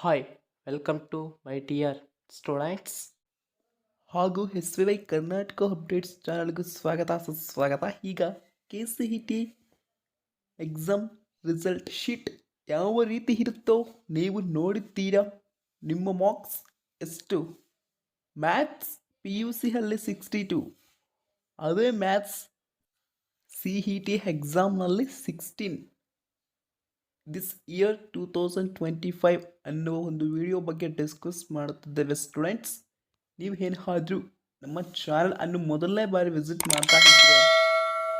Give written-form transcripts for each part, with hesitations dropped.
Hi welcome to my dear students ಹಾಗೂ S V Y Karnataka updates ಚಾನಲ್ಗೂ ಸ್ವಾಗತ ಸುಸ್ವಾಗತ. ಈಗ K C E T exam result sheet ಯಾವ ರೀತಿ ಇರುತ್ತೋ ನೀವು ನೋಡುತ್ತೀರಾ. ನಿಮ್ಮ ಮಾರ್ಕ್ಸ್ ಎಷ್ಟು? ಮ್ಯಾಥ್ಸ್ ಪಿ ಯು ಸಿಯಲ್ಲಿ 62, ಅದೇ ಮ್ಯಾಥ್ಸ್ ಸಿ ಇ ಟಿ ಎಕ್ಸಾಮ್ನಲ್ಲಿ 16. ದಿಸ್ ಇಯರ್ 2025 ಅನ್ನುವ ಒಂದು ವಿಡಿಯೋ ಬಗ್ಗೆ ಡಿಸ್ಕಸ್ ಮಾಡುತ್ತಿದ್ದೇವೆ ಸ್ಟೂಡೆಂಟ್ಸ್. ನೀವು ಏನಾದರೂ ನಮ್ಮ ಚಾನಲ್ ಅನ್ನು ಮೊದಲನೇ ಬಾರಿ ವಿಸಿಟ್ ಮಾಡ್ತಾ ಇದ್ದರೆ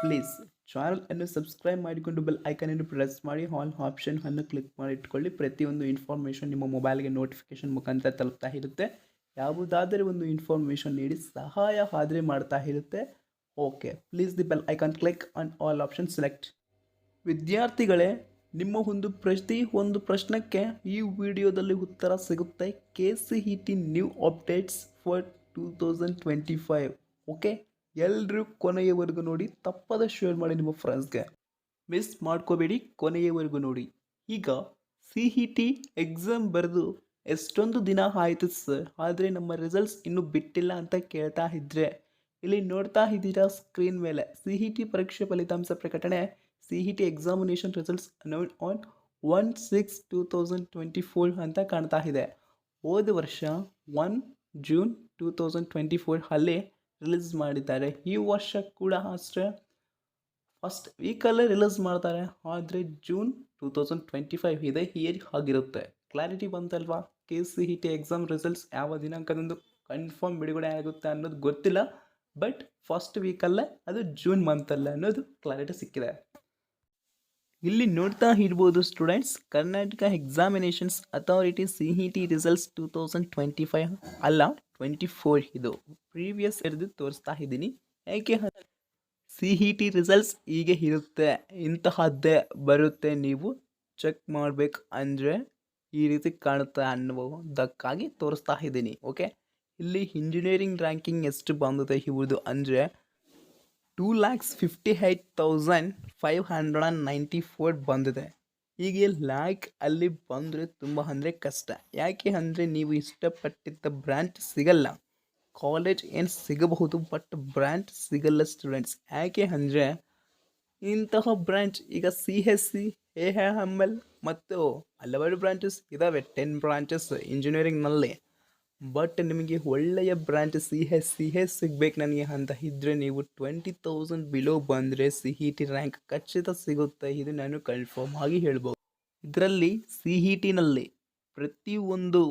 ಪ್ಲೀಸ್ ಚಾನಲ್ ಅನ್ನು ಸಬ್ಸ್ಕ್ರೈಬ್ ಮಾಡಿಕೊಂಡು ಬೆಲ್ ಐಕನನ್ನು ಪ್ರೆಸ್ ಮಾಡಿ ಆಲ್ ಆಪ್ಷನ್ ಅನ್ನು ಕ್ಲಿಕ್ ಮಾಡಿ ಇಟ್ಕೊಳ್ಳಿ. ಪ್ರತಿಯೊಂದು ಇನ್ಫಾರ್ಮೇಷನ್ ನಿಮ್ಮ ಮೊಬೈಲ್ಗೆ ನೋಟಿಫಿಕೇಶನ್ ಮುಖಾಂತರ ತಲುಪ್ತಾ ಇರುತ್ತೆ. ಯಾವುದಾದರೂ ಒಂದು ಇನ್ಫಾರ್ಮೇಷನ್ ನೀಡಿ ಸಹಾಯ ಆದರೆ ಮಾಡ್ತಾ ಇರುತ್ತೆ. Okay, please the bell icon click on all option select. ವಿದ್ಯಾರ್ಥಿಗಳೇ, ನಿಮ್ಮ ಒಂದು ಪ್ರಶ್ನೆಗೆ ಈ ವಿಡಿಯೋದಲ್ಲಿ ಉತ್ತರ ಸಿಗುತ್ತೆ. K C E T new updates for 2025. Okay, ಎಲ್ಲರೂ ಕೊನೆಯವರೆಗೂ ನೋಡಿ, ತಪ್ಪದೆ ಶೇರ್ ಮಾಡಿ ನಿಮ್ಮ ಫ್ರೆಂಡ್ಸ್ಗೆ. ಮಿಸ್ ಮಾಡ್ಕೋಬೇಡಿ, ಕೊನೆಯವರೆಗೂ ನೋಡಿ. ಈಗ ಸಿ ಇ ಟಿ ಎಕ್ಸಾಮ್ ಬರೆದು ಎಷ್ಟೊಂದು ದಿನ ಆಯಿತು ಸರ್, ಆದರೆ ನಮ್ಮ ರಿಸಲ್ಟ್ಸ್ ಇನ್ನೂ ಬಿಟ್ಟಿಲ್ಲ ಅಂತ ಕೇಳ್ತಾ ಇದ್ದರೆ, ಇಲ್ಲಿ ನೋಡ್ತಾ ಇದ್ದೀರಾ ಸ್ಕ್ರೀನ್ ಮೇಲೆ ಸಿ ಇ ಟಿ ಪರೀಕ್ಷೆ ಫಲಿತಾಂಶ ಪ್ರಕಟಣೆ. C E T examination results announced on 1/6/2024 ಅಂತ ಕಾಣ್ತಾ ಇದೆ. ಹೋದ ವರ್ಷ 1 ಜೂನ್ 2024 ಅಲ್ಲಿ ರಿಲೀಸ್ ಮಾಡಿದ್ದಾರೆ. ಈ ವರ್ಷ ಕೂಡ ಅಷ್ಟೇ ಫಸ್ಟ್ ವೀಕಲ್ಲೇ ರಿಲೀಸ್ ಮಾಡ್ತಾರೆ, ಆದರೆ ಜೂನ್ 2025 ಇದೆ ಇಯರ್ ಆಗಿರುತ್ತೆ. ಕ್ಲಾರಿಟಿ ಬಂತಲ್ವಾ? K C E T exam results ಯಾವ ದಿನಾಂಕದಂದು ಕನ್ಫರ್ಮ್ ಬಿಡುಗಡೆ ಆಗುತ್ತೆ ಅನ್ನೋದು ಗೊತ್ತಿಲ್ಲ, ಬಟ್ ಫಸ್ಟ್ ವೀಕಲ್ಲೇ ಅದು ಜೂನ್ ಮಂತಲ್ಲೇ ಅನ್ನೋದು ಕ್ಲಾರಿಟಿ ಸಿಕ್ಕಿದೆ. ಇಲ್ಲಿ ನೋಡ್ತಾ ಇರ್ಬೋದು students, Karnataka examinations authority C E T results 2025 ಅಲ್ಲ 24 ಇದು ಪ್ರೀವಿಯಸ್ ಇರ್ದು ತೋರಿಸ್ತಾ ಇದ್ದೀನಿ. ಯಾಕೆ ಸಿ ಇ ಟಿ ರಿಸಲ್ಟ್ಸ್ ಹೀಗೆ ಇರುತ್ತೆ, ಇಂತಹದ್ದೇ ಬರುತ್ತೆ, ನೀವು ಚೆಕ್ ಮಾಡಬೇಕು ಅಂದರೆ ಈ ರೀತಿ ಕಾಣುತ್ತೆ ಅನ್ನುವುದಕ್ಕಾಗಿ ತೋರಿಸ್ತಾ ಇದ್ದೀನಿ. ಓಕೆ, ಇಲ್ಲಿ ಇಂಜಿನಿಯರಿಂಗ್ ರ್ಯಾಂಕಿಂಗ್ ಎಷ್ಟು ಬಂದಿದೆ ಇವ್ರದ್ದು ಅಂದರೆ 2,58,594 ಬಂದಿದೆ. ಹೀಗೆ ಲ್ಯಾಕ್ ಅಲ್ಲಿ ಬಂದರೆ ತುಂಬ ಅಂದರೆ ಕಷ್ಟ. ಯಾಕೆ ಅಂದರೆ ನೀವು ಇಷ್ಟಪಟ್ಟಿದ್ದ ಬ್ರ್ಯಾಂಚ್ ಸಿಗಲ್ಲ. ಕಾಲೇಜ್ ಏನು ಸಿಗಬಹುದು, ಬಟ್ ಬ್ರ್ಯಾಂಚ್ ಸಿಗಲ್ಲ ಸ್ಟೂಡೆಂಟ್ಸ್. ಯಾಕೆ ಅಂದರೆ ಇಂತಹ ಬ್ರ್ಯಾಂಚ್ ಈಗ C S C, A M L ಮತ್ತು ಹಲವಾರು ಬ್ರಾಂಚಸ್ ಇದ್ದಾವೆ, 10 ಬ್ರಾಂಚಸ್ ಇಂಜಿನಿಯರಿಂಗ್ನಲ್ಲಿ. ಬಟ್ ನಿಮಗೆ ಒಳ್ಳೆಯ ಬ್ರಾಂಚ್ ಸಿ ಎಸ್ ಸಿಗ್ಬೇಕು ನನಗೆ ಅಂತ ಇದ್ದರೆ ನೀವು 20,000 ಬಿಲೋ ಬಂದರೆ ಸಿ ಇ ಟಿ ರ್ಯಾಂಕ್ ಖಚಿತ ಸಿಗುತ್ತೆ. ಇದು ನಾನು ಕನ್ಫರ್ಮ್ ಆಗಿ ಹೇಳ್ಬೋದು. ಇದರಲ್ಲಿ ಸಿ ಇ ಟಿನಲ್ಲಿ ಪ್ರತಿಯೊಂದು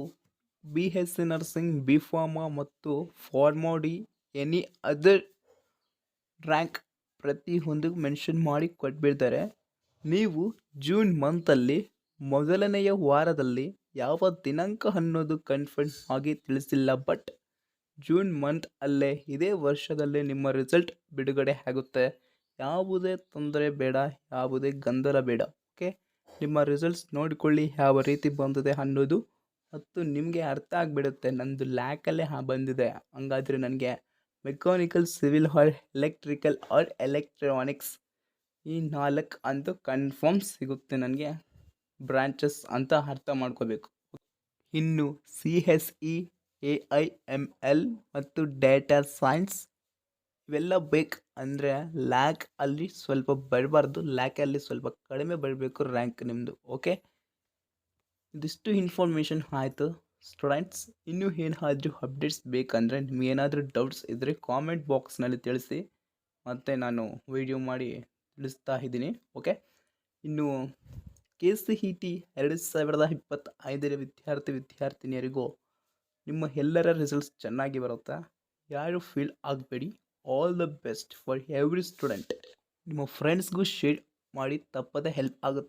B S C nursing, B pharma ಮತ್ತು ಫಾರ್ಮಾಡಿ ಎನಿ ಅದರ್ ರ್ಯಾಂಕ್ ಪ್ರತಿಯೊಂದು ಮೆನ್ಷನ್ ಮಾಡಿ ಕೊಟ್ಬಿಡ್ತಾರೆ. ನೀವು ಜೂನ್ ಮಂತಲ್ಲಿ ಮೊದಲನೆಯ ವಾರದಲ್ಲಿ ಯಾವ ದಿನಾಂಕ ಅನ್ನೋದು ಕನ್ಫರ್ಮ್ ಆಗಿ ತಿಳಿಸಿಲ್ಲ, ಬಟ್ ಜೂನ್ ಮಂತ್ ಅಲ್ಲೇ ಇದೇ ವರ್ಷದಲ್ಲೇ ನಿಮ್ಮ ರಿಸಲ್ಟ್ ಬಿಡುಗಡೆ ಆಗುತ್ತೆ. ಯಾವುದೇ ತೊಂದರೆ ಬೇಡ, ಯಾವುದೇ ಗೊಂದಲ ಬೇಡ. ಓಕೆ, ನಿಮ್ಮ ರಿಸಲ್ಟ್ಸ್ ನೋಡಿಕೊಳ್ಳಿ ಯಾವ ರೀತಿ ಬಂದಿದೆ ಅನ್ನೋದು, ಮತ್ತು ನಿಮಗೆ ಅರ್ಥ ಆಗಿಬಿಡುತ್ತೆ ನಂದು ಲ್ಯಾಕಲ್ಲೇ ಬಂದಿದೆ, ಹಂಗಾದರೆ ನನಗೆ mechanical, civil R electrical R electronics ಈ 4 ಅಂತೂ ಕನ್ಫರ್ಮ್ ಸಿಗುತ್ತೆ ನನಗೆ ಬ್ರಾಂಚಸ್ ಅಂತ ಅರ್ಥ ಮಾಡ್ಕೋಬೇಕು. ಇನ್ನು C S E, A I M L ಮತ್ತು ಡೇಟಾ ಸೈನ್ಸ್ ಇವೆಲ್ಲ ಬೇಕು ಅಂದರೆ ಲ್ಯಾಕ್ ಅಲ್ಲಿ ಸ್ವಲ್ಪ ಬರಬಾರ್ದು, ಲ್ಯಾಕಲ್ಲಿ ಸ್ವಲ್ಪ ಕಡಿಮೆ ಬರಬೇಕು ರ್ಯಾಂಕ್ ನಿಮ್ಮದು. ಓಕೆ, ಇದಿಷ್ಟು ಇನ್ಫಾರ್ಮೇಷನ್ ಆಯಿತು ಸ್ಟೂಡೆಂಟ್ಸ್. ಇನ್ನೂ ಏನಾದರೂ ಅಪ್ಡೇಟ್ಸ್ ಬೇಕಂದರೆ ನಿಮಗೇನಾದರೂ ಡೌಟ್ಸ್ ಇದ್ದರೆ ಕಾಮೆಂಟ್ ಬಾಕ್ಸ್ನಲ್ಲಿ ತಿಳಿಸಿ, ಮತ್ತು ನಾನು ವಿಡಿಯೋ ಮಾಡಿ ತಿಳಿಸ್ತಾ ಇದ್ದೀನಿ. ಓಕೆ, ಇನ್ನು ಕೆ ಸಿ ಇ ಟಿ 2025 ವಿದ್ಯಾರ್ಥಿನಿಯರಿಗೂ ನಿಮ್ಮ ಎಲ್ಲರ ರಿಸಲ್ಟ್ಸ್ ಚೆನ್ನಾಗಿ ಬರುತ್ತೆ, ಯಾರು ಫೀಲ್ ಆಗಬೇಡಿ. All the best for every student. ನಿಮ್ಮ ಫ್ರೆಂಡ್ಸ್ಗೂ ಶೇರ್ ಮಾಡಿ, ತಪ್ಪದೆ ಹೆಲ್ಪ್ ಆಗುತ್ತೆ.